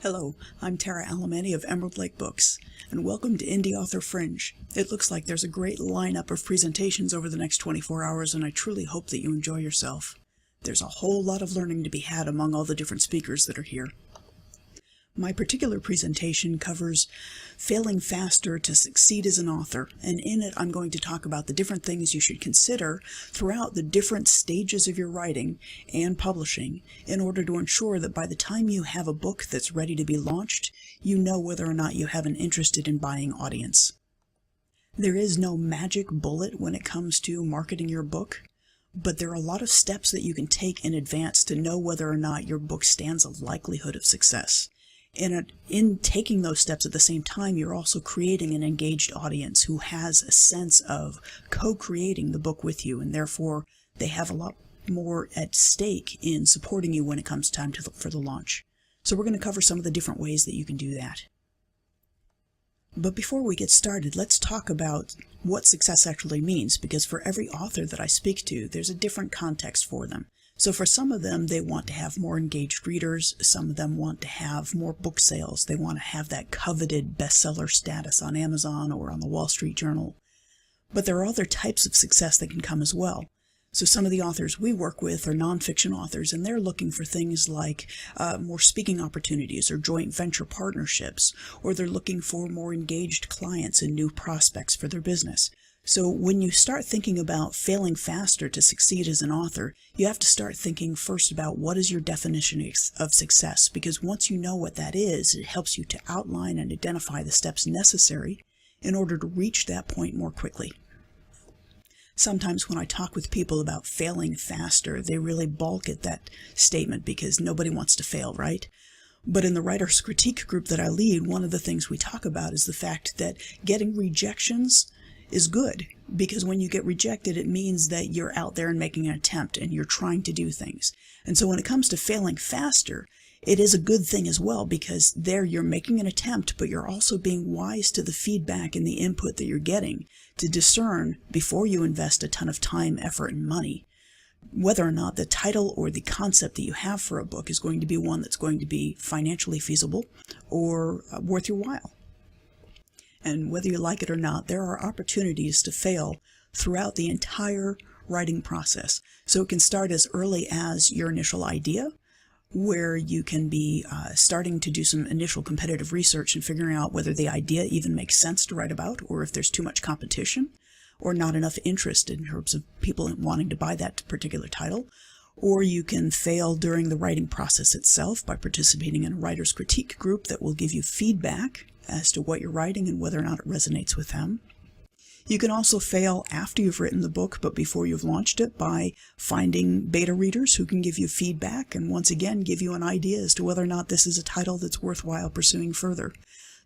Hello, I'm Tara Alemany of Emerald Lake Books, and welcome to Indie Author Fringe. It looks like there's a great lineup of presentations over the next 24 hours, and I truly hope that you enjoy yourself. There's a whole lot of learning to be had among all the different speakers that are here. My particular presentation covers failing faster to succeed as an author, and in it I'm going to talk about the different things you should consider throughout the different stages of your writing and publishing in order to ensure that by the time you have a book that's ready to be launched, you know whether or not you have an interested in buying audience. There is no magic bullet when it comes to marketing your book, but there are a lot of steps that you can take in advance to know whether or not your book stands a likelihood of success. In taking those steps at the same time, you're also creating an engaged audience who has a sense of co-creating the book with you, and therefore they have a lot more at stake in supporting you when it comes time for the launch. So we're going to cover some of the different ways that you can do that. But before we get started, let's talk about what success actually means, because for every author that I speak to, there's a different context for them. So for some of them, they want to have more engaged readers. Some of them want to have more book sales. They want to have that coveted bestseller status on Amazon or on the Wall Street Journal. But there are other types of success that can come as well. So some of the authors we work with are nonfiction authors, and they're looking for things like more speaking opportunities or joint venture partnerships, or they're looking for more engaged clients and new prospects for their business. So when you start thinking about failing faster to succeed as an author, you have to start thinking first about what is your definition of success, because once you know what that is, it helps you to outline and identify the steps necessary in order to reach that point more quickly. Sometimes when I talk with people about failing faster, they really balk at that statement because nobody wants to fail, right? But in the writer's critique group that I lead, one of the things we talk about is the fact that getting rejections is good, because when you get rejected, it means that you're out there and making an attempt and you're trying to do things. And so when it comes to failing faster, it is a good thing as well, because there you're making an attempt, but you're also being wise to the feedback and the input that you're getting to discern before you invest a ton of time, effort, and money, whether or not the title or the concept that you have for a book is going to be one that's going to be financially feasible or worth your while. And whether you like it or not, there are opportunities to fail throughout the entire writing process. So it can start as early as your initial idea, where you can be starting to do some initial competitive research and figuring out whether the idea even makes sense to write about, or if there's too much competition, or not enough interest in terms of people wanting to buy that particular title. Or you can fail during the writing process itself by participating in a writer's critique group that will give you feedback as to what you're writing and whether or not it resonates with them. You can also fail after you've written the book, but before you've launched it, by finding beta readers who can give you feedback and once again give you an idea as to whether or not this is a title that's worthwhile pursuing further.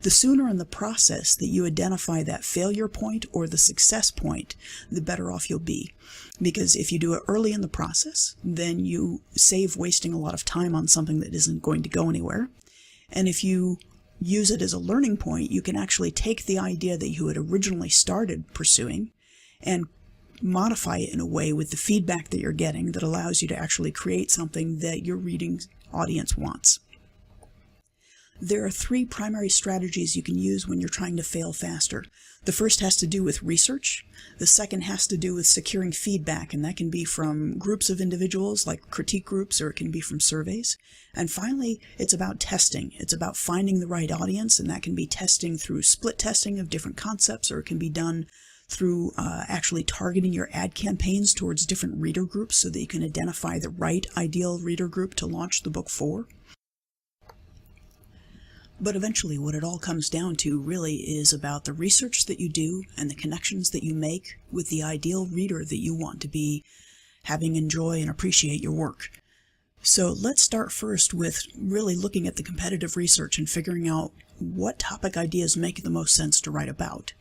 The sooner in the process that you identify that failure point or the success point, the better off you'll be. Because if you do it early in the process, then you save wasting a lot of time on something that isn't going to go anywhere. And if you use it as a learning point, you can actually take the idea that you had originally started pursuing and modify it in a way with the feedback that you're getting that allows you to actually create something that your reading audience wants. There are three primary strategies you can use when you're trying to fail faster. The first has to do with research. The second has to do with securing feedback, and that can be from groups of individuals like critique groups, or it can be from surveys. And finally, it's about testing. It's about finding the right audience, and that can be testing through split testing of different concepts, or it can be done through actually targeting your ad campaigns towards different reader groups so that you can identify the right ideal reader group to launch the book for. But eventually what it all comes down to really is about the research that you do and the connections that you make with the ideal reader that you want to be having enjoy and appreciate your work. So let's start first with really looking at the competitive research and figuring out what topic ideas make the most sense to write about.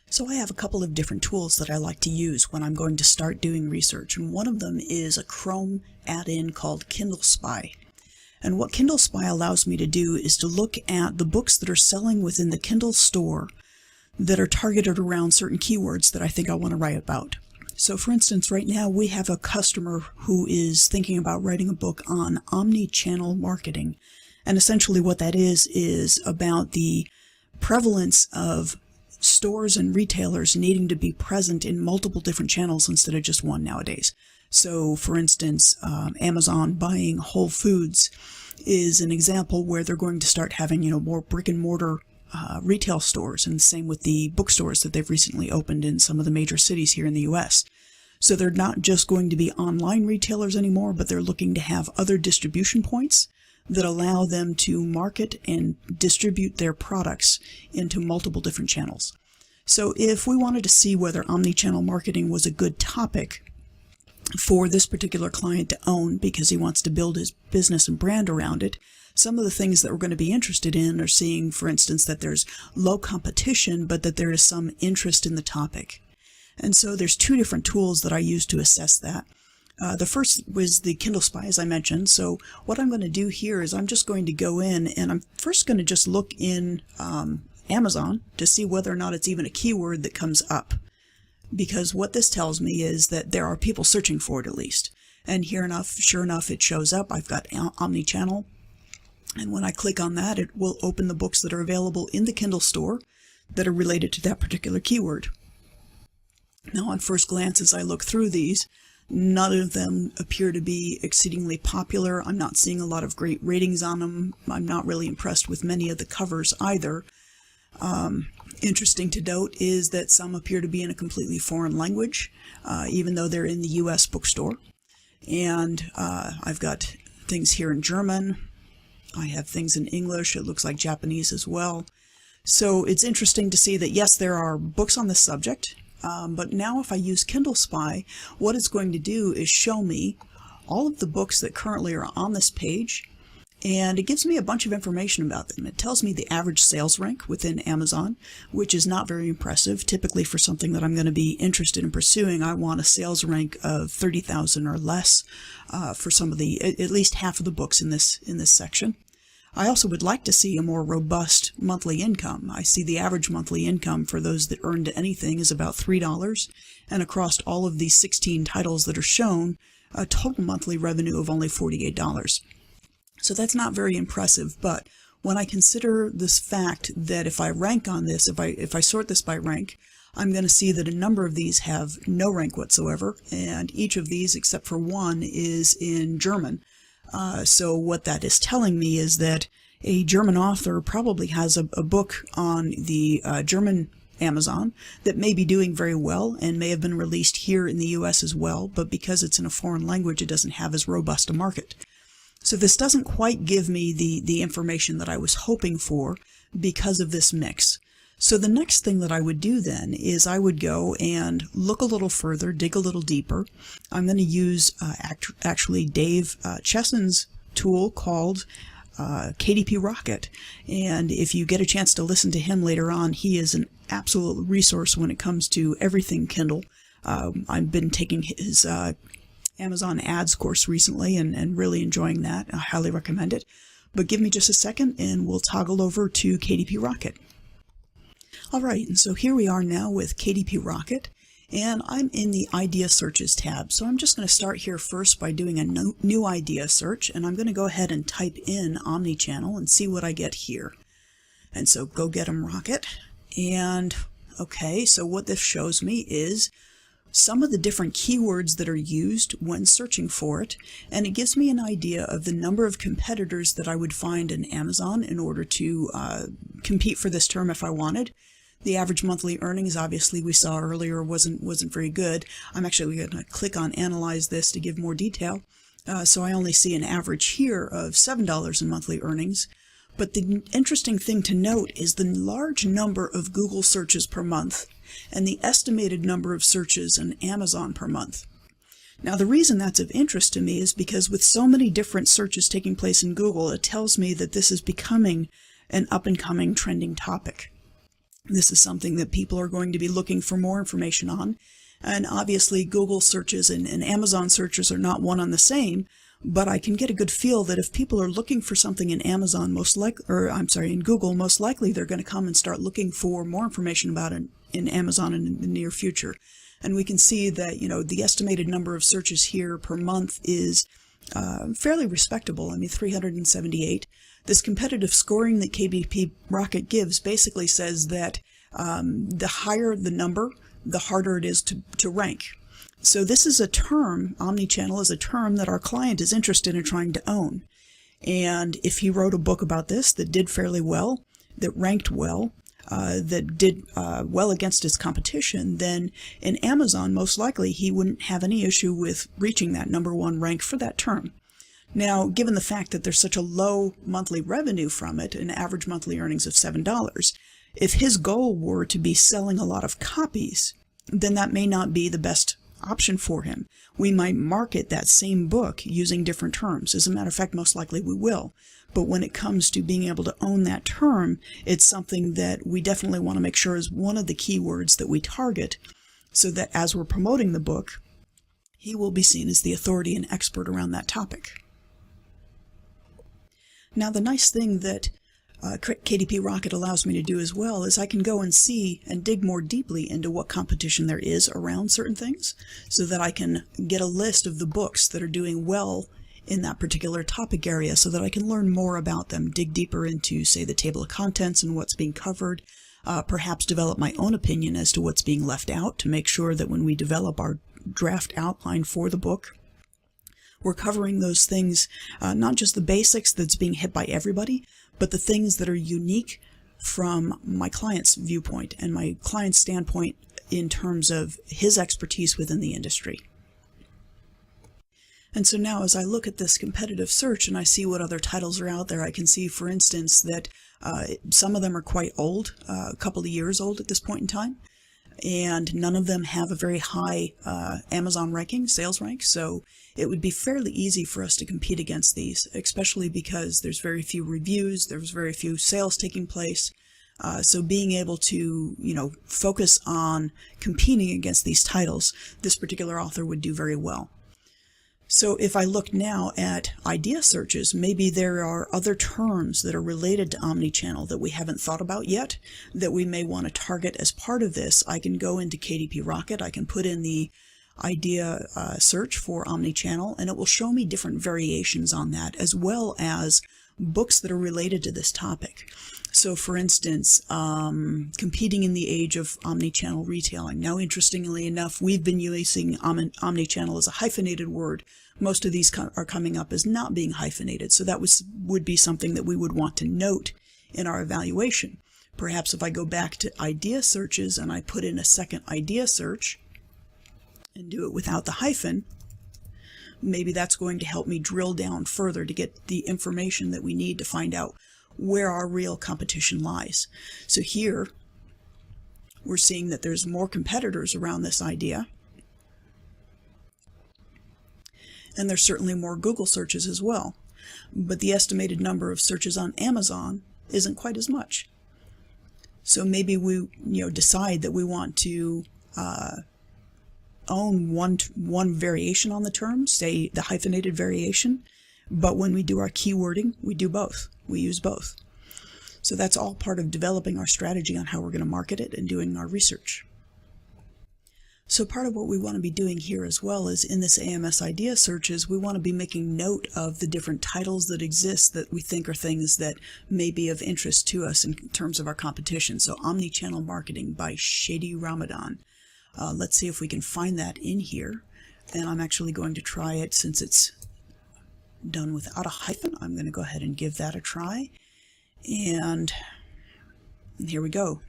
So I have a couple of different tools that I like to use when I'm going to start doing research, and one of them is a Chrome add-in called Kindle Spy. And what Kindle Spy allows me to do is to look at the books that are selling within the Kindle store that are targeted around certain keywords that I think I want to write about. So for instance, right now we have a customer who is thinking about writing a book on omni-channel marketing. And essentially what that is about the prevalence of stores and retailers needing to be present in multiple different channels instead of just one nowadays. So for instance, Amazon buying Whole Foods is an example where they're going to start having, more brick and mortar retail stores, and the same with the bookstores that they've recently opened in some of the major cities here in the US. So they're not just going to be online retailers anymore, but they're looking to have other distribution points that allow them to market and distribute their products into multiple different channels. So if we wanted to see whether omnichannel marketing was a good topic for this particular client to own because he wants to build his business and brand around it, some of the things that we're going to be interested in are seeing, for instance, that there's low competition, but that there is some interest in the topic. And so there's two different tools that I use to assess that. The first was the Kindle Spy, as I mentioned. So what I'm going to do here is I'm just going to go in and I'm first going to just look in Amazon to see whether or not it's even a keyword that comes up. Because what this tells me is that there are people searching for it at least. And sure enough, it shows up. I've got omnichannel. And when I click on that, it will open the books that are available in the Kindle store that are related to that particular keyword. Now, on first glance, as I look through these, none of them appear to be exceedingly popular. I'm not seeing a lot of great ratings on them. I'm not really impressed with many of the covers either. Interesting to note is that some appear to be in a completely foreign language, even though they're in the U.S. bookstore. And I've got things here in German. I have things in English. It looks like Japanese as well. So it's interesting to see that, yes, there are books on this subject, but now if I use Kindle Spy, what it's going to do is show me all of the books that currently are on this page, and it gives me a bunch of information about them. It tells me the average sales rank within Amazon, which is not very impressive. Typically for something that I'm going to be interested in pursuing, I want a sales rank of 30,000 or less for some of at least half of the books in this section. I also would like to see a more robust monthly income. I see the average monthly income for those that earned anything is about $3, and across all of these 16 titles that are shown, a total monthly revenue of only $48. So that's not very impressive, but when I consider this fact that if I rank on this, if I sort this by rank, I'm going to see that a number of these have no rank whatsoever, and each of these, except for one, is in German. So what that is telling me is that a German author probably has a book on the German Amazon that may be doing very well and may have been released here in the US as well, but because it's in a foreign language, it doesn't have as robust a market. So this doesn't quite give me the information that I was hoping for because of this mix. So the next thing that I would do then is I would go and look a little further, dig a little deeper. I'm going to use actually Dave Chesson's tool called KDP Rocket. And if you get a chance to listen to him later on, he is an absolute resource when it comes to everything Kindle. I've been taking his Amazon ads course recently and really enjoying that. I highly recommend it. But give me just a second and we'll toggle over to KDP Rocket. Alright, and so here we are now with KDP Rocket, and I'm in the Idea Searches tab. So I'm just going to start here first by doing a new idea search, and I'm going to go ahead and type in omnichannel and see what I get here. And so go get 'em Rocket. And okay, so what this shows me is some of the different keywords that are used when searching for it, and it gives me an idea of the number of competitors that I would find in Amazon in order to compete for this term if I wanted. The average monthly earnings, obviously, we saw earlier wasn't very good. I'm actually going to click on Analyze this to give more detail. So I only see an average here of $7 in monthly earnings. But the interesting thing to note is the large number of Google searches per month and the estimated number of searches in Amazon per month. Now, the reason that's of interest to me is because with so many different searches taking place in Google, it tells me that this is becoming an up-and-coming trending topic. This is something that people are going to be looking for more information on. And obviously, Google searches and Amazon searches are not one and the same, but I can get a good feel that if people are looking for something in Amazon, in Google, most likely they're going to come and start looking for more information about it in Amazon in the near future. And we can see that, the estimated number of searches here per month is fairly respectable. I mean, 378. This competitive scoring that KDP Rocket gives basically says that the higher the number, the harder it is to rank. So this is a term, omnichannel is a term that our client is interested in trying to own. And if he wrote a book about this that did fairly well, that ranked well, that did well against his competition, then in Amazon, most likely he wouldn't have any issue with reaching that #1 rank for that term. Now, given the fact that there's such a low monthly revenue from it, an average monthly earnings of $7, if his goal were to be selling a lot of copies, then that may not be the best option for him. We might market that same book using different terms. As a matter of fact, most likely we will. But when it comes to being able to own that term, it's something that we definitely want to make sure is one of the keywords that we target, so that as we're promoting the book, he will be seen as the authority and expert around that topic. Now, the nice thing that KDP Rocket allows me to do as well is I can go and see and dig more deeply into what competition there is around certain things, so that I can get a list of the books that are doing well in that particular topic area, so that I can learn more about them, dig deeper into, say, the table of contents and what's being covered, perhaps develop my own opinion as to what's being left out, to make sure that when we develop our draft outline for the book, we're covering those things, not just the basics that's being hit by everybody, but the things that are unique from my client's viewpoint and my client's standpoint in terms of his expertise within the industry. And so now as I look at this competitive search and I see what other titles are out there, I can see, for instance, that some of them are quite old, a couple of years old at this point in time, and none of them have a very high Amazon ranking, sales rank, so it would be fairly easy for us to compete against these, especially because there's very few reviews, there's very few sales taking place. So being able to, focus on competing against these titles, this particular author would do very well. So if I look now at idea searches, maybe there are other terms that are related to omnichannel that we haven't thought about yet that we may want to target as part of this. I can go into KDP Rocket, I can put in the idea search for omnichannel, and it will show me different variations on that, as well as books that are related to this topic. So for instance, competing in the age of omnichannel retailing. Now, interestingly enough, we've been using omnichannel as a hyphenated word. Most of these are coming up as not being hyphenated, so that would be something that we would want to note in our evaluation. Perhaps if I go back to idea searches and I put in a second idea search and do it without the hyphen, maybe that's going to help me drill down further to get the information that we need to find out where our real competition lies. So here we're seeing that there's more competitors around this idea, and there's certainly more Google searches as well, but the estimated number of searches on Amazon isn't quite as much. So maybe we decide that we want to own one variation on the term, say the hyphenated variation, but when we do our keywording, we do both. We use both. So that's all part of developing our strategy on how we're going to market it and doing our research. So part of what we want to be doing here as well is in this AMS idea searches, we want to be making note of the different titles that exist that we think are things that may be of interest to us in terms of our competition. So Omnichannel Marketing by Shady Ramadan. Let's see if we can find that in here. And I'm actually going to try it since it's done without a hyphen. I'm going to go ahead and give that a try. And here we go.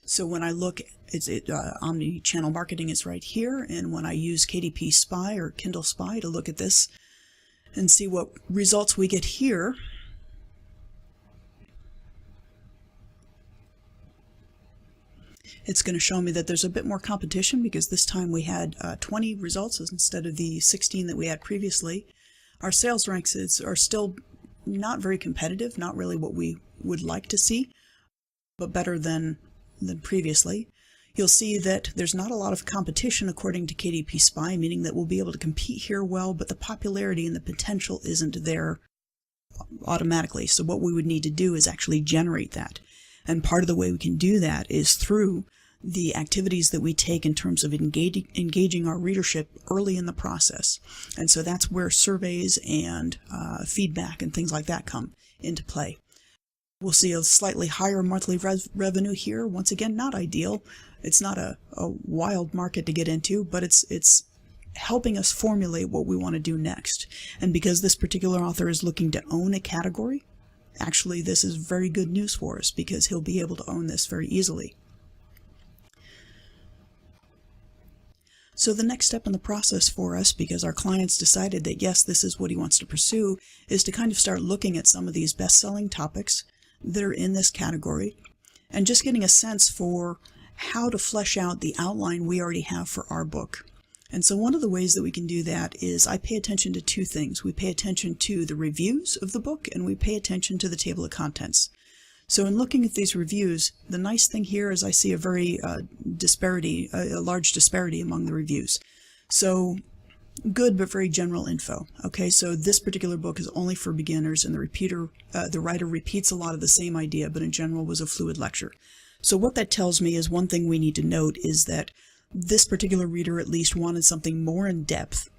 So when I look, Omnichannel Marketing is right here. And when I use KDP Spy or Kindle Spy to look at this and see what results we get here, it's going to show me that there's a bit more competition because this time we had 20 results instead of the 16 that we had previously. Our sales ranks are still not very competitive, not really what we would like to see, but better than previously. You'll see that there's not a lot of competition according to KDP Spy, meaning that we'll be able to compete here well, but the popularity and the potential isn't there automatically. So what we would need to do is actually generate that. And part of the way we can do that is through the activities that we take in terms of engaging our readership early in the process. And so that's where surveys and feedback and things like that come into play. We'll see a slightly higher monthly revenue here. Once again, not ideal. It's not a wild market to get into, but it's helping us formulate what we want to do next. And because this particular author is looking to own a category, actually this is very good news for us because he'll be able to own this very easily. So the next step in the process for us, because our clients decided that yes, this is what he wants to pursue, is to kind of start looking at some of these best-selling topics that are in this category and just getting a sense for how to flesh out the outline we already have for our book. And so one of the ways that we can do that is I pay attention to two things. We pay attention to the reviews of the book and we pay attention to the table of contents. So in looking at these reviews, the nice thing here is I see a very a large disparity among the reviews. So good but very general info. Okay, so this particular book is only for beginners, and the writer repeats a lot of the same idea, but in general was a fluid lecture. So what that tells me is one thing we need to note is that this particular reader at least wanted something more in depth.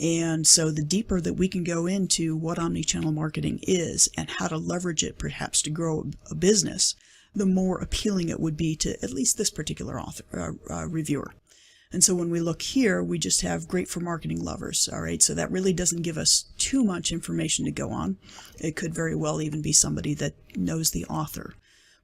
And so the deeper that we can go into what omnichannel marketing is and how to leverage it perhaps to grow a business, the more appealing it would be to at least this particular reviewer. And so when we look here, we just have great for marketing lovers. All right, so that really doesn't give us too much information to go on. It could very well even be somebody that knows the author.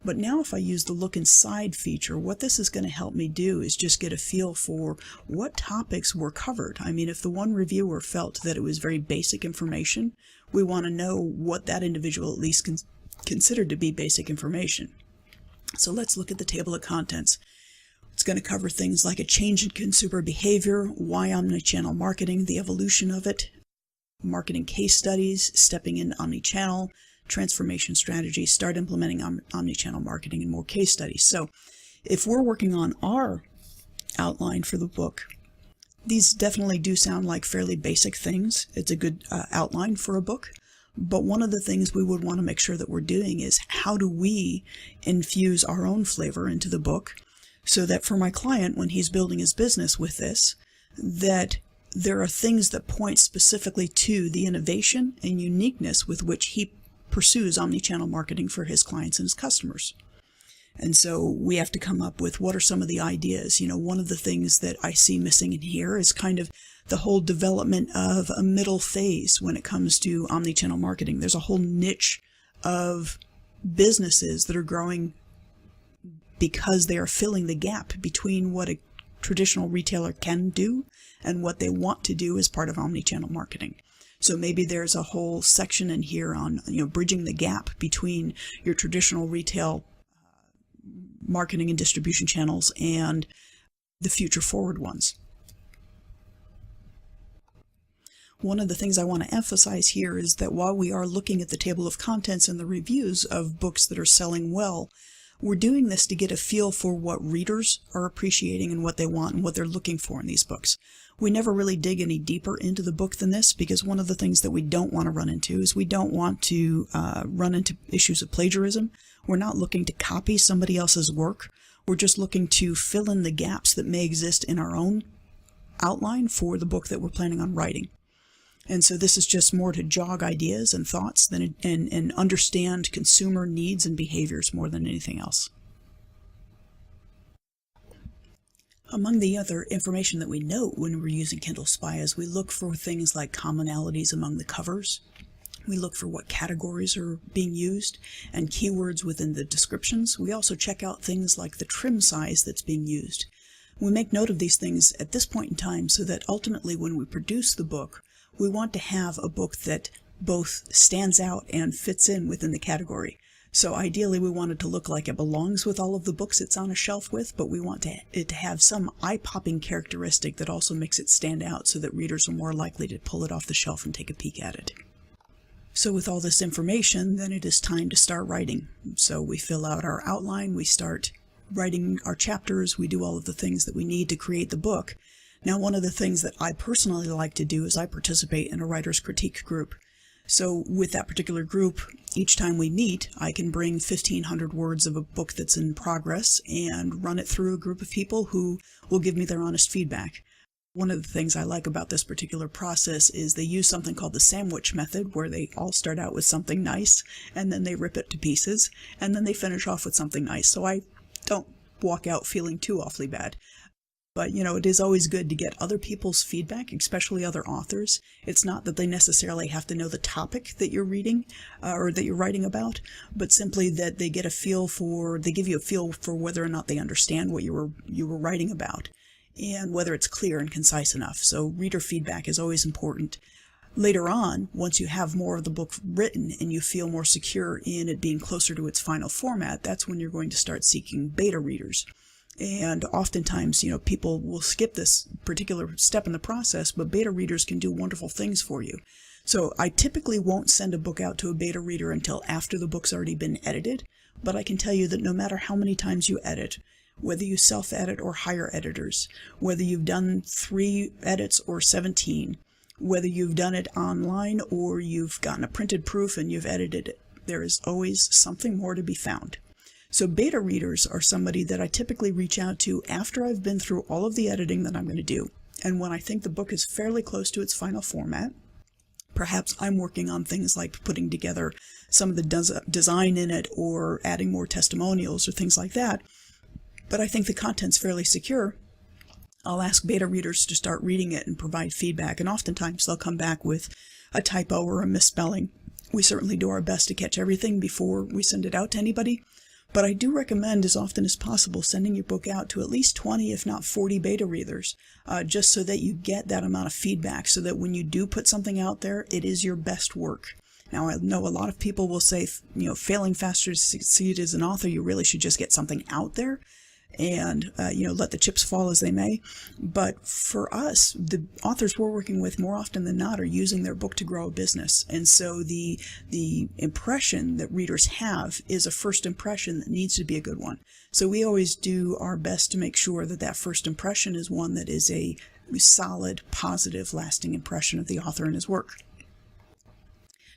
But now if I use the look inside feature, what this is going to help me do is just get a feel for what topics were covered. I mean, if the one reviewer felt that it was very basic information, we want to know what that individual at least considered to be basic information. So let's look at the table of contents. It's going to cover things like a change in consumer behavior, why omnichannel marketing, the evolution of it, marketing case studies, stepping into omnichannel, transformation strategy, start implementing omnichannel marketing, and more case studies. So if we're working on our outline for the book, these definitely do sound like fairly basic things. It's a good outline for a book. But one of the things we would want to make sure that we're doing is how do we infuse our own flavor into the book so that for my client, when he's building his business with this, that there are things that point specifically to the innovation and uniqueness with which he pursues omnichannel marketing for his clients and his customers. And so we have to come up with what are some of the ideas. You know, one of the things that I see missing in here is kind of the whole development of a middle phase when it comes to omnichannel marketing. There's a whole niche of businesses that are growing because they are filling the gap between what a traditional retailer can do and what they want to do as part of omnichannel marketing. So maybe there's a whole section in here on, bridging the gap between your traditional retail marketing and distribution channels and the future forward ones. One of the things I want to emphasize here is that while we are looking at the table of contents and the reviews of books that are selling well, we're doing this to get a feel for what readers are appreciating and what they want and what they're looking for in these books. We never really dig any deeper into the book than this because one of the things that we don't want to run into is we don't want to run into issues of plagiarism. We're not looking to copy somebody else's work. We're just looking to fill in the gaps that may exist in our own outline for the book that we're planning on writing. And so this is just more to jog ideas and thoughts and understand consumer needs and behaviors more than anything else. Among the other information that we note when we're using Kindle Spy is we look for things like commonalities among the covers. We look for what categories are being used and keywords within the descriptions. We also check out things like the trim size that's being used. We make note of these things at this point in time so that ultimately when we produce the book, we want to have a book that both stands out and fits in within the category. So ideally we want it to look like it belongs with all of the books it's on a shelf with, but we want it to have some eye-popping characteristic that also makes it stand out so that readers are more likely to pull it off the shelf and take a peek at it. So with all this information, then it is time to start writing. So we fill out our outline, we start writing our chapters, we do all of the things that we need to create the book. Now, one of the things that I personally like to do is I participate in a writer's critique group. So with that particular group, each time we meet, I can bring 1,500 words of a book that's in progress and run it through a group of people who will give me their honest feedback. One of the things I like about this particular process is they use something called the sandwich method, where they all start out with something nice, and then they rip it to pieces, and then they finish off with something nice. So I don't walk out feeling too awfully bad. But, it is always good to get other people's feedback, especially other authors. It's not that they necessarily have to know the topic that you're reading or that you're writing about, but simply that they give you a feel for whether or not they understand what you were writing about, and whether it's clear and concise enough. So reader feedback is always important. Later on, once you have more of the book written and you feel more secure in it being closer to its final format, that's when you're going to start seeking beta readers. And oftentimes, people will skip this particular step in the process, but beta readers can do wonderful things for you. So I typically won't send a book out to a beta reader until after the book's already been edited, but I can tell you that no matter how many times you edit, whether you self-edit or hire editors, whether you've done 3 edits or 17, whether you've done it online or you've gotten a printed proof and you've edited it, there is always something more to be found. So beta readers are somebody that I typically reach out to after I've been through all of the editing that I'm going to do. And when I think the book is fairly close to its final format, perhaps I'm working on things like putting together some of the design in it or adding more testimonials or things like that, but I think the content's fairly secure, I'll ask beta readers to start reading it and provide feedback, and oftentimes they'll come back with a typo or a misspelling. We certainly do our best to catch everything before we send it out to anybody, but I do recommend as often as possible sending your book out to at least 20, if not 40 beta readers, just so that you get that amount of feedback, so that when you do put something out there, it is your best work. Now, I know a lot of people will say, failing faster to succeed as an author, you really should just get something out there and, let the chips fall as they may. But for us, the authors we're working with more often than not are using their book to grow a business. And so the impression that readers have is a first impression that needs to be a good one. So we always do our best to make sure that that first impression is one that is a solid, positive, lasting impression of the author and his work.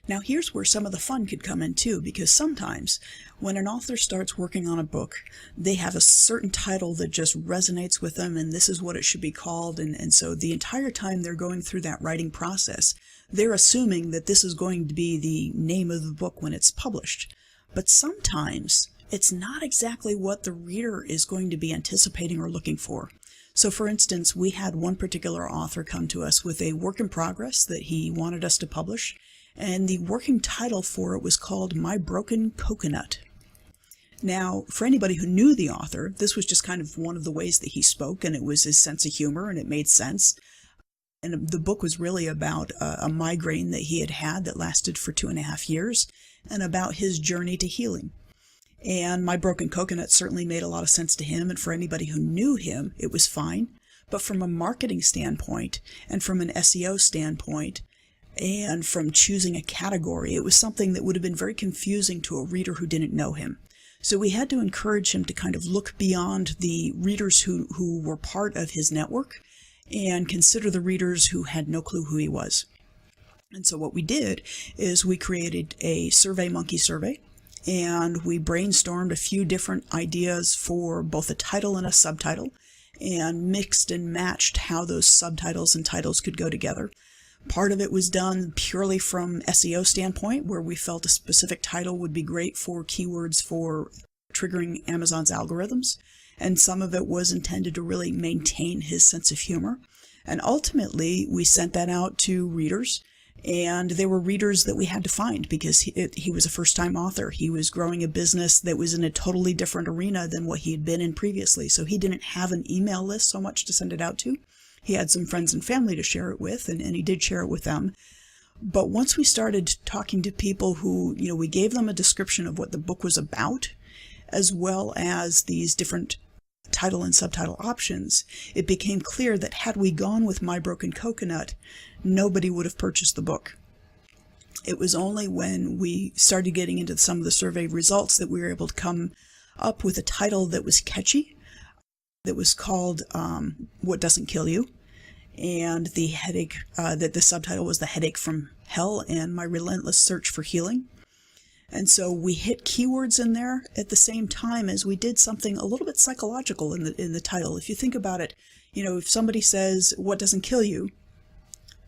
Now here's where some of the fun could come in too, because sometimes when an author starts working on a book, they have a certain title that just resonates with them, and this is what it should be called, and so the entire time they're going through that writing process, they're assuming that this is going to be the name of the book when it's published. But sometimes it's not exactly what the reader is going to be anticipating or looking for. So for instance, we had one particular author come to us with a work in progress that he wanted us to publish, and the working title for it was called My Broken Coconut. Now, for anybody who knew the author, this was just kind of one of the ways that he spoke, and it was his sense of humor, and it made sense. And the book was really about a migraine that he had had that lasted for 2.5 years, and about his journey to healing. And My Broken Coconut certainly made a lot of sense to him, and for anybody who knew him, it was fine. But from a marketing standpoint, and from an SEO standpoint, and from choosing a category, it was something that would have been very confusing to a reader who didn't know him. So we had to encourage him to kind of look beyond the readers who were part of his network and consider the readers who had no clue who he was. And so what we did is we created a SurveyMonkey survey, and we brainstormed a few different ideas for both a title and a subtitle, and mixed and matched how those subtitles and titles could go together. Part of it was done purely from SEO standpoint, where we felt a specific title would be great for keywords for triggering Amazon's algorithms, and some of it was intended to really maintain his sense of humor. And ultimately, we sent that out to readers, and they were readers that we had to find because he was a first-time author. He was growing a business that was in a totally different arena than what he had been in previously, so he didn't have an email list so much to send it out to. He had some friends and family to share it with, and he did share it with them. But once we started talking to people who, we gave them a description of what the book was about, as well as these different title and subtitle options, it became clear that had we gone with My Broken Coconut, nobody would have purchased the book. It was only when we started getting into some of the survey results that we were able to come up with a title that was catchy, that was called What Doesn't Kill You, and the headache, that the subtitle was The Headache from Hell and My Relentless Search for Healing. And so we hit keywords in there at the same time as we did something a little bit psychological in the title. If you think about it, if somebody says, "What doesn't kill you?"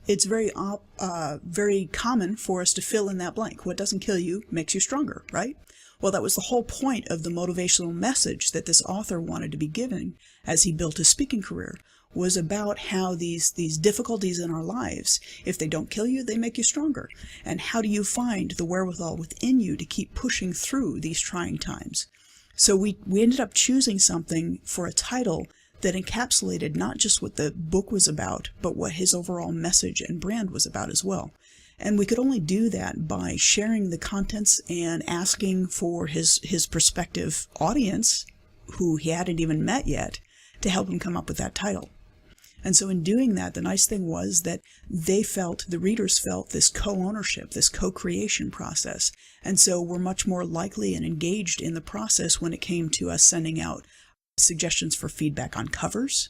it's very common for us to fill in that blank. What doesn't kill you makes you stronger, right? Well, that was the whole point of the motivational message that this author wanted to be giving as he built his speaking career, was about how these difficulties in our lives, if they don't kill you, they make you stronger. And how do you find the wherewithal within you to keep pushing through these trying times? So we ended up choosing something for a title that encapsulated not just what the book was about, but what his overall message and brand was about as well. And we could only do that by sharing the contents and asking for his prospective audience, who he hadn't even met yet, to help him come up with that title. And so in doing that, the nice thing was that the readers felt this co-ownership, this co-creation process. And so we're much more likely and engaged in the process when it came to us sending out suggestions for feedback on covers.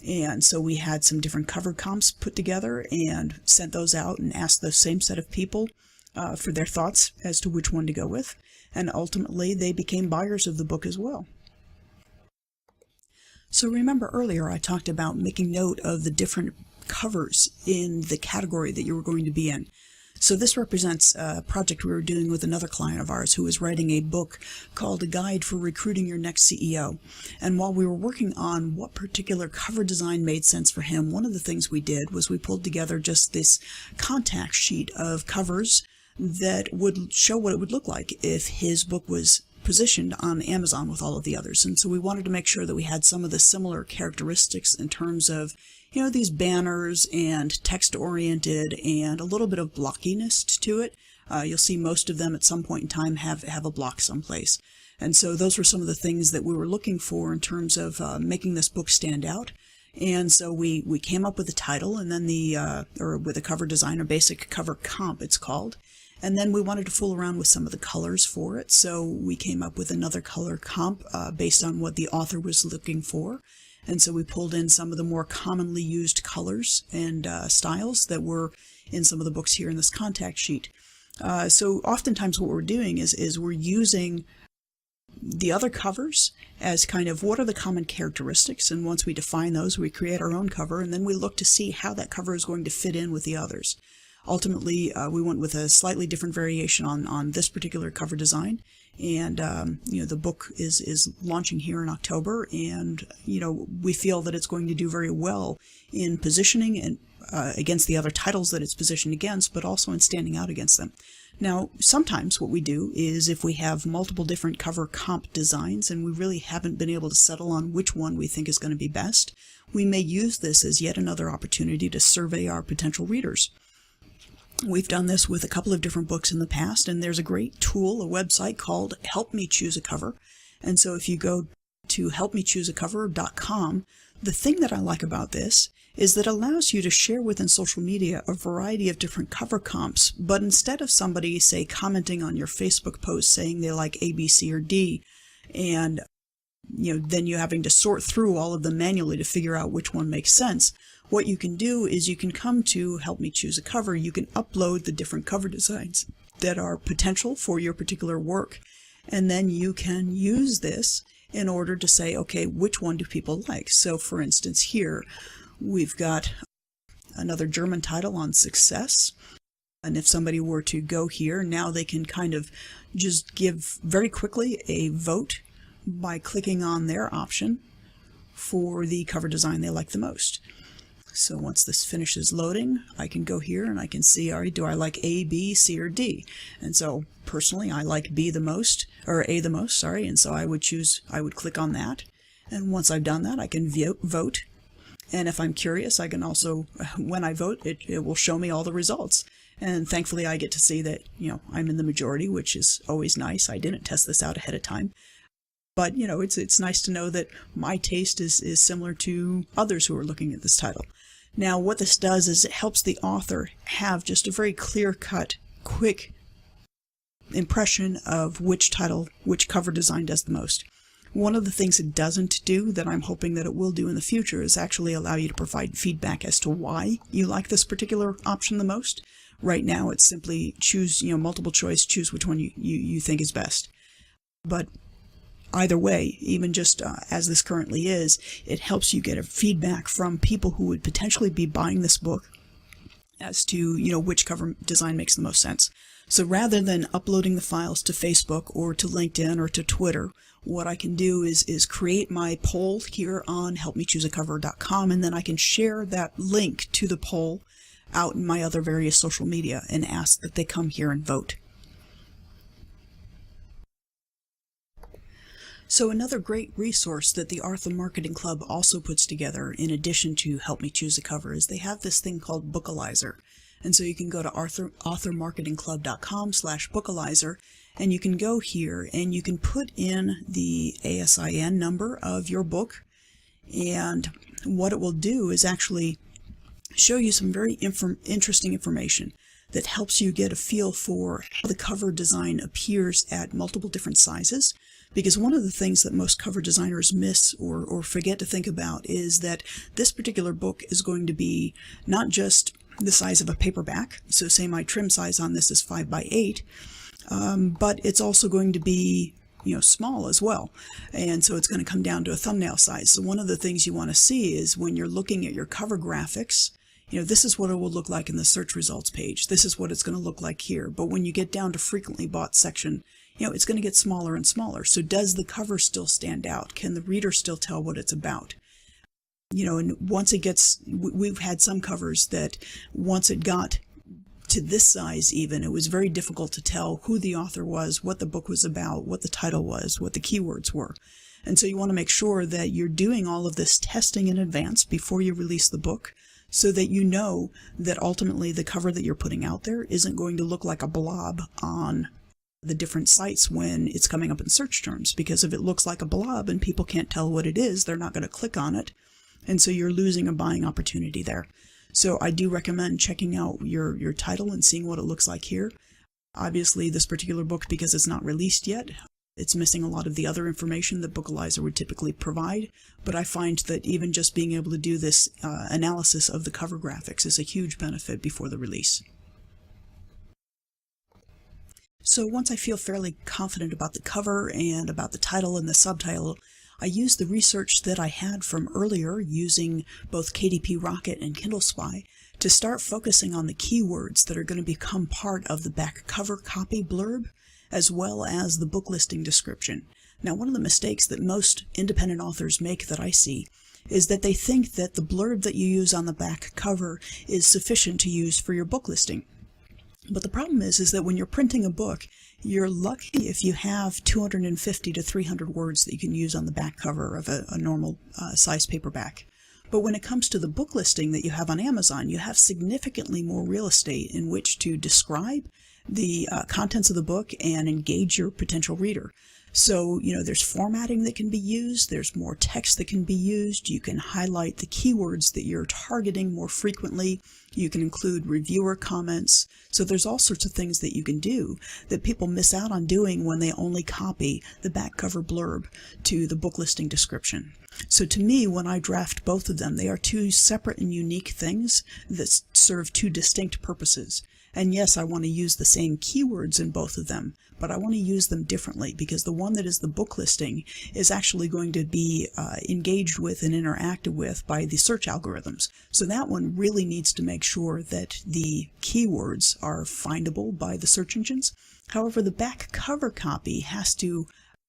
And so we had some different cover comps put together and sent those out and asked the same set of people for their thoughts as to which one to go with. And ultimately, they became buyers of the book as well. So remember earlier I talked about making note of the different covers in the category that you were going to be in. So this represents a project we were doing with another client of ours who was writing a book called A Guide for Recruiting Your Next CEO. And while we were working on what particular cover design made sense for him, one of the things we did was we pulled together just this contact sheet of covers that would show what it would look like if his book was positioned on Amazon with all of the others. And so we wanted to make sure that we had some of the similar characteristics in terms of, these banners and text-oriented and a little bit of blockiness to it. You'll see most of them at some point in time have a block someplace. And so those were some of the things that we were looking for in terms of making this book stand out. And so we came up with the title and then with a cover design, or basic cover comp it's called. And then we wanted to fool around with some of the colors for it. So we came up with another color comp based on what the author was looking for. And so we pulled in some of the more commonly used colors and styles that were in some of the books here in this contact sheet. So oftentimes what we're doing is we're using the other covers as kind of what are the common characteristics. And once we define those, we create our own cover. And then we look to see how that cover is going to fit in with the others. Ultimately, we went with a slightly different variation on this particular cover design. And, the book is launching here in October. And, we feel that it's going to do very well in positioning and against the other titles that it's positioned against, but also in standing out against them. Now, sometimes what we do is if we have multiple different cover comp designs and we really haven't been able to settle on which one we think is going to be best, we may use this as yet another opportunity to survey our potential readers. We've done this with a couple of different books in the past, and there's a great tool, a website called Help Me Choose a Cover. And so if you go to helpmechooseacover.com, the thing that I like about this is that it allows you to share within social media a variety of different cover comps, but instead of somebody, say, commenting on your Facebook post saying they like A, B, C, or D, and then you having to sort through all of them manually to figure out which one makes sense, what you can do is you can come to Help Me Choose a Cover. You can upload the different cover designs that are potential for your particular work. And then you can use this in order to say, okay, which one do people like? So for instance, here we've got another German title on success. And if somebody were to go here, now they can kind of just give very quickly a vote by clicking on their option for the cover design they like the most. So once this finishes loading, I can go here and I can see, all right, do I like A, B, C, or D? And so personally, I like B the most, or A the most, sorry, and so I would click on that. And once I've done that, I can vote. And if I'm curious, I can also, when I vote, it will show me all the results. And thankfully, I get to see that, I'm in the majority, which is always nice. I didn't test this out ahead of time. But, it's nice to know that my taste is similar to others who are looking at this title. Now, what this does is it helps the author have just a very clear-cut, quick impression of which cover design does the most. One of the things it doesn't do that I'm hoping that it will do in the future is actually allow you to provide feedback as to why you like this particular option the most. Right now, it's simply choose, multiple choice, choose which one you think is best. But either way, even just as this currently is, it helps you get a feedback from people who would potentially be buying this book as to, which cover design makes the most sense. So rather than uploading the files to Facebook or to LinkedIn or to Twitter, what I can do is create my poll here on helpmechooseacover.com, and then I can share that link to the poll out in my other various social media and ask that they come here and vote. So another great resource that the Author Marketing Club also puts together, in addition to Help Me Choose a Cover, is they have this thing called Vocalizer. And so you can go to authormarketingclub.com/Vocalizer, and you can go here and you can put in the ASIN number of your book. And what it will do is actually show you some very interesting information that helps you get a feel for how the cover design appears at multiple different sizes. Because one of the things that most cover designers miss or forget to think about is that this particular book is going to be not just the size of a paperback. So say my trim size on this is 5x8, but it's also going to be small as well. And so it's going to come down to a thumbnail size. So one of the things you want to see is when you're looking at your cover graphics, this is what it will look like in the search results page. This is what it's going to look like here. But when you get down to frequently bought section, it's going to get smaller and smaller. So does the cover still stand out? Can the reader still tell what it's about? And once it gets, we've had some covers that once it got to this size even, it was very difficult to tell who the author was, what the book was about, what the title was, what the keywords were. And so you want to make sure that you're doing all of this testing in advance before you release the book, so that you know that ultimately the cover that you're putting out there isn't going to look like a blob on the different sites when it's coming up in search terms. Because if it looks like a blob and people can't tell what it is, they're not going to click on it. And so you're losing a buying opportunity there. So I do recommend checking out your title and seeing what it looks like here. Obviously, this particular book, because it's not released yet, it's missing a lot of the other information that Vocalizer would typically provide. But I find that even just being able to do this analysis of the cover graphics is a huge benefit before the release. So once I feel fairly confident about the cover and about the title and the subtitle, I use the research that I had from earlier using both KDP Rocket and Kindle Spy to start focusing on the keywords that are going to become part of the back cover copy blurb, as well as the book listing description. Now, one of the mistakes that most independent authors make that I see is that they think that the blurb that you use on the back cover is sufficient to use for your book listing. But the problem is that when you're printing a book, you're lucky if you have 250 to 300 words that you can use on the back cover of a normal size paperback. But when it comes to the book listing that you have on Amazon, you have significantly more real estate in which to describe the contents of the book and engage your potential reader. So, there's formatting that can be used, there's more text that can be used, you can highlight the keywords that you're targeting more frequently, you can include reviewer comments. So there's all sorts of things that you can do that people miss out on doing when they only copy the back cover blurb to the book listing description. So to me, when I draft both of them, they are two separate and unique things that serve two distinct purposes. And yes, I want to use the same keywords in both of them, but I want to use them differently because the one that is the book listing is actually going to be engaged with and interacted with by the search algorithms. So that one really needs to make sure that the keywords are findable by the search engines. However, the back cover copy has to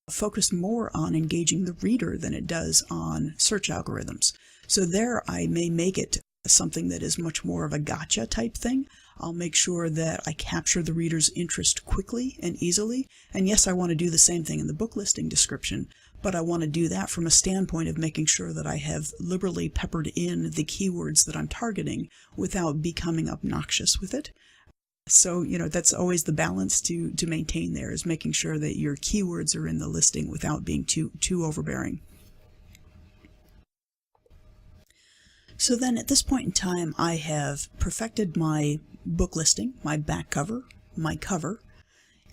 focus more on engaging the reader than it does on search algorithms. So there I may make it something that is much more of a gotcha type thing. I'll make sure that I capture the reader's interest quickly and easily. And yes, I want to do the same thing in the book listing description, but I want to do that from a standpoint of making sure that I have liberally peppered in the keywords that I'm targeting without becoming obnoxious with it. So, that's always the balance to maintain there, is making sure that your keywords are in the listing without being too overbearing. So then at this point in time, I have perfected my book listing, my back cover, my cover,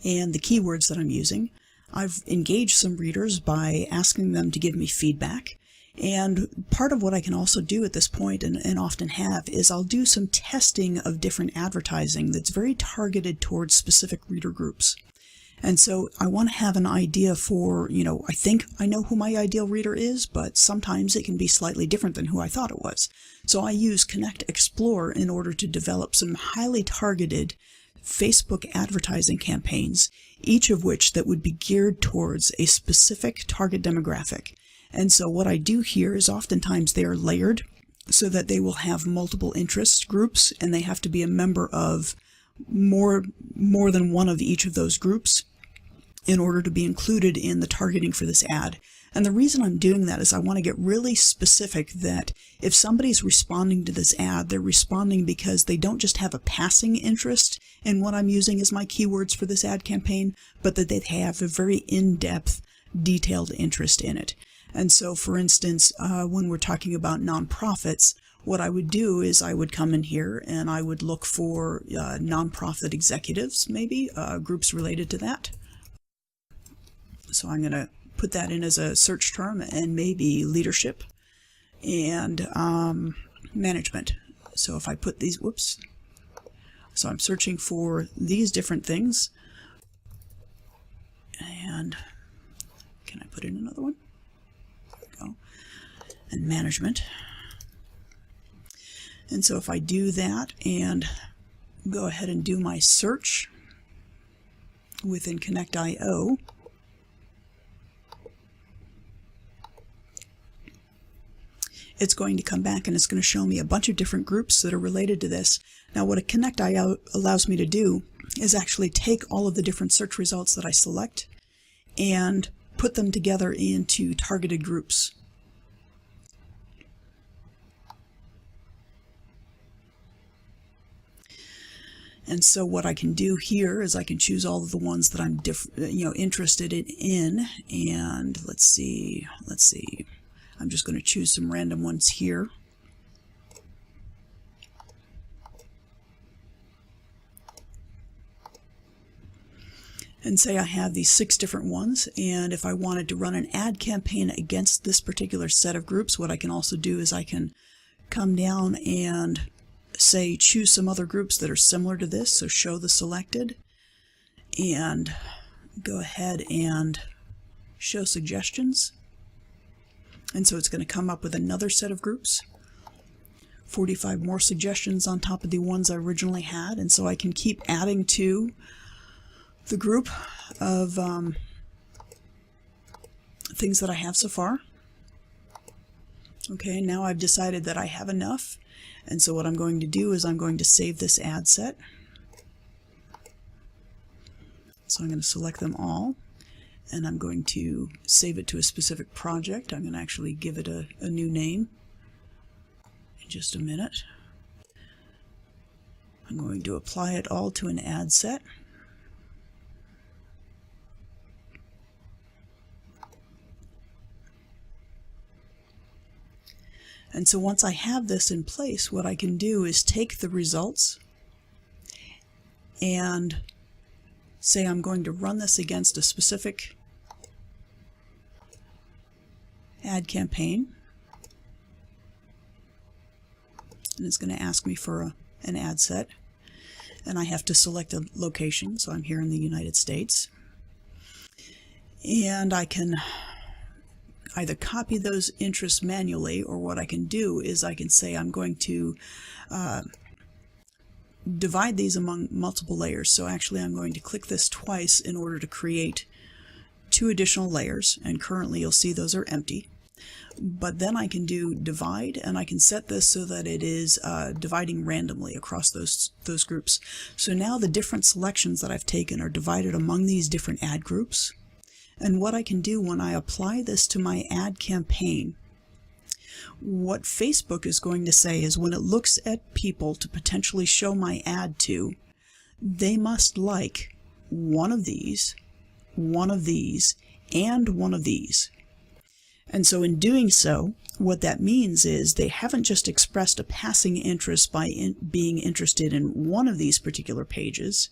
and the keywords that I'm using. I've engaged some readers by asking them to give me feedback. And part of what I can also do at this point, and often have, is I'll do some testing of different advertising that's very targeted towards specific reader groups. And so I want to have an idea for, I think I know who my ideal reader is, but sometimes it can be slightly different than who I thought it was. So I use Connect Explore in order to develop some highly targeted Facebook advertising campaigns, each of which that would be geared towards a specific target demographic. And so what I do here is oftentimes they are layered so that they will have multiple interest groups, and they have to be a member of more than one of each of those groups in order to be included in the targeting for this ad. And the reason I'm doing that is I want to get really specific that if somebody's responding to this ad, they're responding because they don't just have a passing interest in what I'm using as my keywords for this ad campaign, but that they have a very in-depth, detailed interest in it. And so, for instance, when we're talking about nonprofits, what I would do is I would come in here and I would look for nonprofit executives, maybe, groups related to that. So I'm going to put that in as a search term, and maybe leadership and management. So if I put these, so I'm searching for these different things. And can I put in another one? And management. And so if I do that and go ahead and do my search within Connect.io, it's going to come back and it's going to show me a bunch of different groups that are related to this. Now what a Connect.io allows me to do is actually take all of the different search results that I select and put them together into targeted groups. And so what I can do here is I can choose all of the ones that I'm interested in, and let's see, I'm just going to choose some random ones here. And say I have these 6 different ones, and if I wanted to run an ad campaign against this particular set of groups, what I can also do is I can come down and say choose some other groups that are similar to this, so show the selected, and go ahead and show suggestions. And so it's going to come up with another set of groups, 45 more suggestions on top of the ones I originally had, and so I can keep adding to the group of things that I have so far. Okay, now I've decided that I have enough. And so what I'm going to do is I'm going to save this ad set. So I'm going to select them all, and I'm going to save it to a specific project. I'm going to actually give it a new name in just a minute. I'm going to apply it all to an ad set. And so once I have this in place, what I can do is take the results and say I'm going to run this against a specific ad campaign. And it's going to ask me for an ad set. And I have to select a location, so I'm here in the United States. And I can either copy those interests manually, or what I can do is I can say I'm going to divide these among multiple layers. So actually I'm going to click this twice in order to create 2 additional layers, and currently you'll see those are empty. But then I can do divide, and I can set this so that it is dividing randomly across those groups. So now the different selections that I've taken are divided among these different ad groups. And what I can do when I apply this to my ad campaign, what Facebook is going to say is when it looks at people to potentially show my ad to, they must like one of these, and one of these. And so in doing so, what that means is they haven't just expressed a passing interest by being interested in one of these particular pages,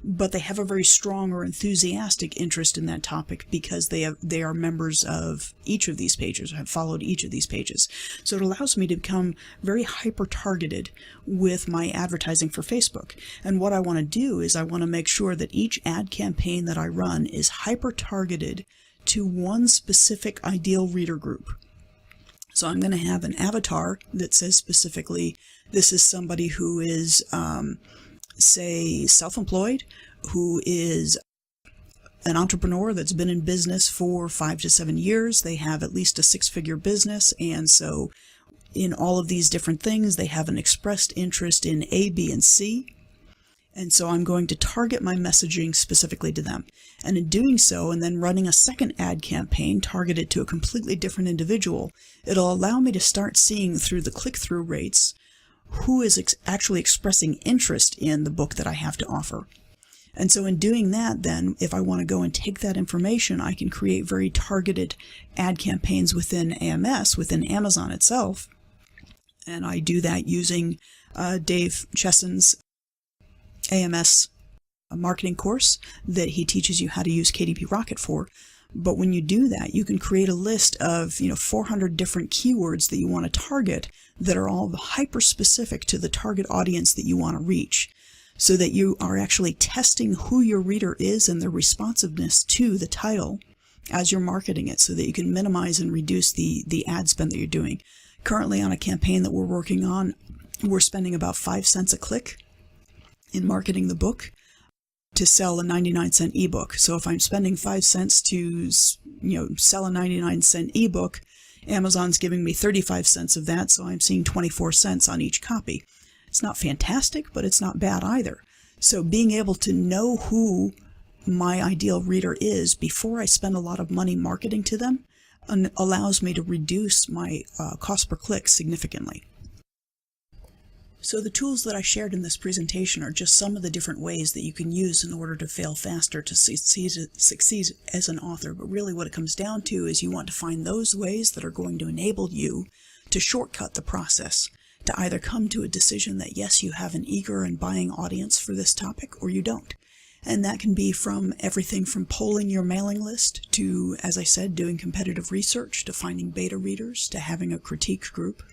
but they have a very strong or enthusiastic interest in that topic because they are members of each of these pages, or have followed each of these pages. So it allows me to become very hyper-targeted with my advertising for Facebook. And what I want to do is I want to make sure that each ad campaign that I run is hyper-targeted to one specific ideal reader group. So I'm going to have an avatar that says specifically, this is somebody who is, say, self-employed, who is an entrepreneur that's been in business for 5 to 7 years. They have at least a 6-figure business, and so in all of these different things, they have an expressed interest in A, B, and C. And so I'm going to target my messaging specifically to them. And in doing so, and then running a second ad campaign targeted to a completely different individual, it'll allow me to start seeing through the click-through rates who is actually expressing interest in the book that I have to offer. And so in doing that, then, if I want to go and take that information, I can create very targeted ad campaigns within AMS, within Amazon itself. And I do that using Dave Chesson's AMS marketing course that he teaches you how to use KDP Rocket for. But when you do that, you can create a list of 400 different keywords that you want to target that are all hyper-specific to the target audience that you want to reach, so that you are actually testing who your reader is and their responsiveness to the title as you're marketing it, so that you can minimize and reduce the ad spend that you're doing. Currently on a campaign that we're working on, we're spending about 5 cents a click in marketing the book to sell a 99-cent ebook. So if I'm spending 5 cents to sell a 99-cent ebook, Amazon's giving me 35 cents of that, so I'm seeing 24 cents on each copy. It's not fantastic, but it's not bad either. So being able to know who my ideal reader is before I spend a lot of money marketing to them allows me to reduce my cost per click significantly. So the tools that I shared in this presentation are just some of the different ways that you can use in order to fail faster to succeed as an author. But really what it comes down to is you want to find those ways that are going to enable you to shortcut the process, to either come to a decision that yes, you have an eager and buying audience for this topic, or you don't. And that can be from everything from polling your mailing list to, as I said, doing competitive research, to finding beta readers, to having a critique group.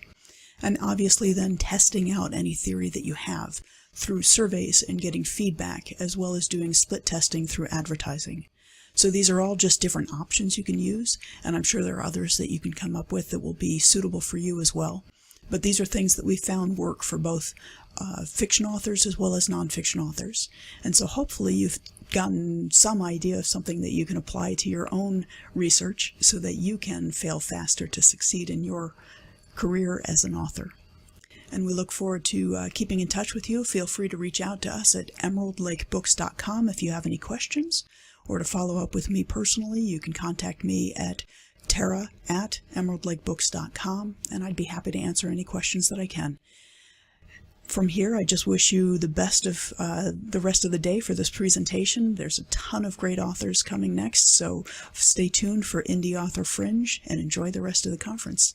And obviously then testing out any theory that you have through surveys and getting feedback, as well as doing split testing through advertising. So these are all just different options you can use, and I'm sure there are others that you can come up with that will be suitable for you as well. But these are things that we found work for both fiction authors as well as nonfiction authors. And so hopefully you've gotten some idea of something that you can apply to your own research so that you can fail faster to succeed in your career as an author. And we look forward to keeping in touch with you. Feel free to reach out to us at emeraldlakebooks.com if you have any questions, or to follow up with me personally, you can contact me at tara@emeraldlakebooks.com, and I'd be happy to answer any questions that I can. From here, I just wish you the best of the rest of the day for this presentation. There's a ton of great authors coming next, so stay tuned for Indie Author Fringe and enjoy the rest of the conference.